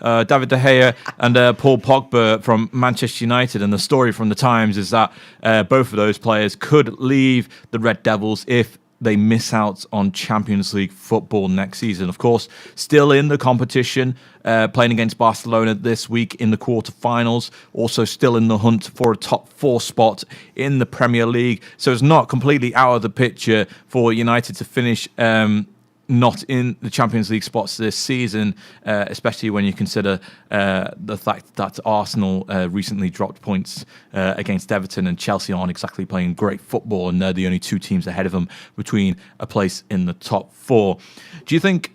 David De Gea and Paul Pogba from Manchester United. And the story from the Times is that both of those players could leave the Red Devils if they miss out on Champions League football next season. Of course, still in the competition, playing against Barcelona this week in the quarterfinals. Also still in the hunt for a top 4 spot in the Premier League. So it's not completely out of the picture for United to finish not in the Champions League spots this season, especially when you consider the fact that Arsenal recently dropped points against Everton, and Chelsea aren't exactly playing great football, and they're the only 2 teams ahead of them between a place in the top 4. Do you think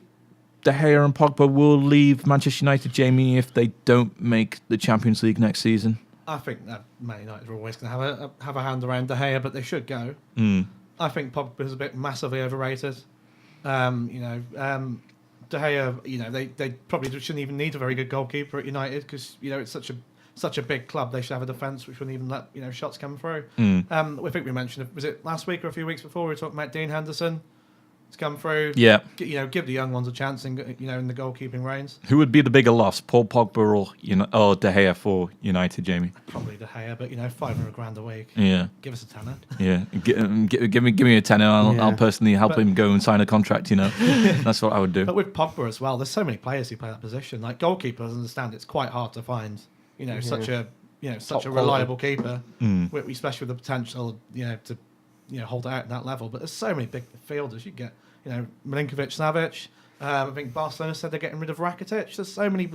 De Gea and Pogba will leave Manchester United, Jamie, if they don't make the Champions League next season? I think that Man United are always going to have a hand around De Gea, but they should go. I think Pogba's a bit massively overrated. De Gea, they probably shouldn't even need a very good goalkeeper at United because it's such a big club. They should have a defence which wouldn't even let shots come through. I think we mentioned, was it last week or a few weeks before, we were talking about Dean Henderson to come through. Yeah, give the young ones a chance in the goalkeeping reins. Who would be the bigger loss, Paul Pogba or De Gea for United, Jamie? Probably De Gea, but £500,000 a week. Yeah, give us a tenner. Yeah, give me a tenner. I'll personally help him go and sign a contract. That's what I would do. But with Pogba as well, there's so many players who play that position. Like goalkeepers, understand it's quite hard to find. Such a reliable keeper, especially with the potential to hold it out at that level. But there's so many big fielders. You get Milinkovic, Savic. I think Barcelona said they're getting rid of Rakitic. There's so many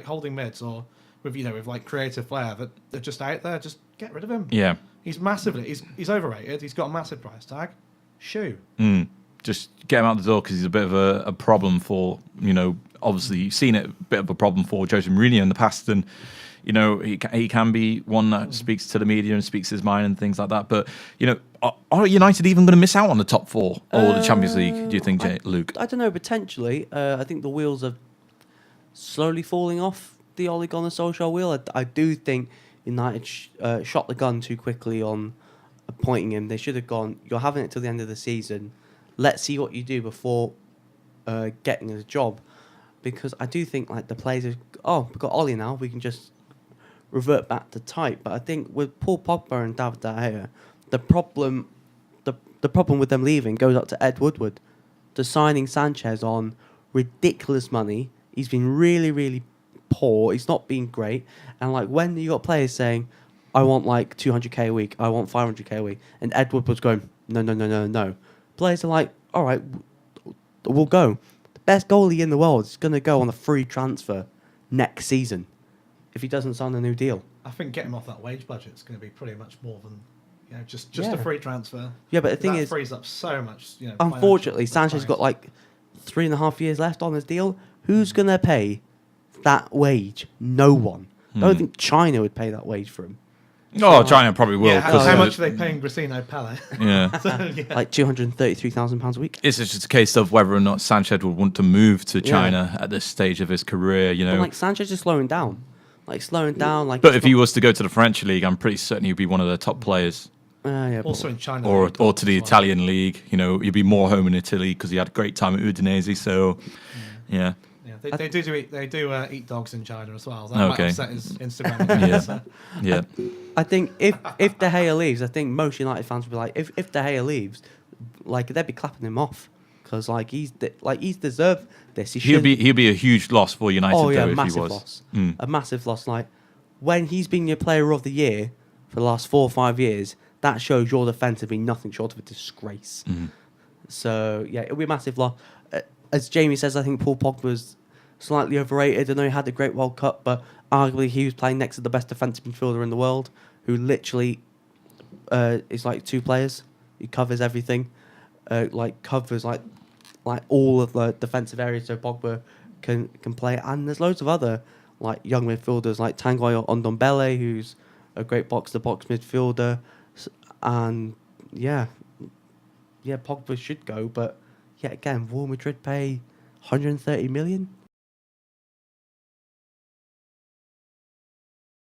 holding mids or with creative flair that they're just out there. Just get rid of him. Yeah, he's overrated. He's got a massive price tag. Shoo. Just get him out the door because he's a bit of a problem for obviously you've seen it, a bit of a problem for Jose Mourinho in the past, and he can be one that speaks to the media and speaks his mind and things like that. But are United even going to miss out on the top 4 or the Champions League? Do you think, Luke? I don't know. Potentially, I think the wheels are slowly falling off the Ole Gunnar Solskjaer wheel. I do think United shot the gun too quickly on appointing him. They should have gone, you're having it till the end of the season. Let's see what you do before getting a job. Because I do think the players we've got Ollie now, we can just revert back to type. But I think with Paul Pogba and David De Gea, the problem with them leaving goes up to Ed Woodward. To signing Sanchez on ridiculous money. He's been really, really poor. He's not been great. And when you got players saying, I want 200k a week, I want 500k a week, and Ed Woodward's going, no. Players are like, all right, we'll go. The best goalie in the world is going to go on a free transfer next season if he doesn't sign a new deal. I think getting him off that wage budget is going to be pretty much more than just a free transfer. Yeah, but the thing is, frees up so much. Unfortunately, Sanchez has got 3.5 years left on his deal. Who's going to pay that wage? No one. I don't think China would pay that wage for him. Oh, China probably will. Yeah, how much are they paying Gracino Pele? Yeah. So, £233,000 a week. It's just a case of whether or not Sanchez would want to move to China at this stage of his career. But Sanchez is slowing down. But if he was to go to the French league, I'm pretty certain he'd be one of the top players. Also in China. Or to the Italian league. He'd be more home in Italy because he had a great time at Udinese. So, yeah. They do eat dogs in China as well. That might upset his Instagram. Yeah. I think if De Gea leaves, I think most United fans would be like, if De Gea leaves, they'd be clapping him off because he's deserved this. He'll be a huge loss for United. If he was loss. A massive loss. When he's been your Player of the Year for the last 4 or 5 years, that shows you're defensively nothing short of a disgrace. So it'll be a massive loss. As Jamie says, I think Paul Pogba's slightly overrated. I know he had a great World Cup, but arguably he was playing next to the best defensive midfielder in the world, who literally is 2 players. He covers everything, covers all of the defensive areas, so Pogba can play. And there's loads of other young midfielders like Tanguy Ndombele, who's a great box-to-box midfielder. And Pogba should go, but again, Real Madrid pay 130 million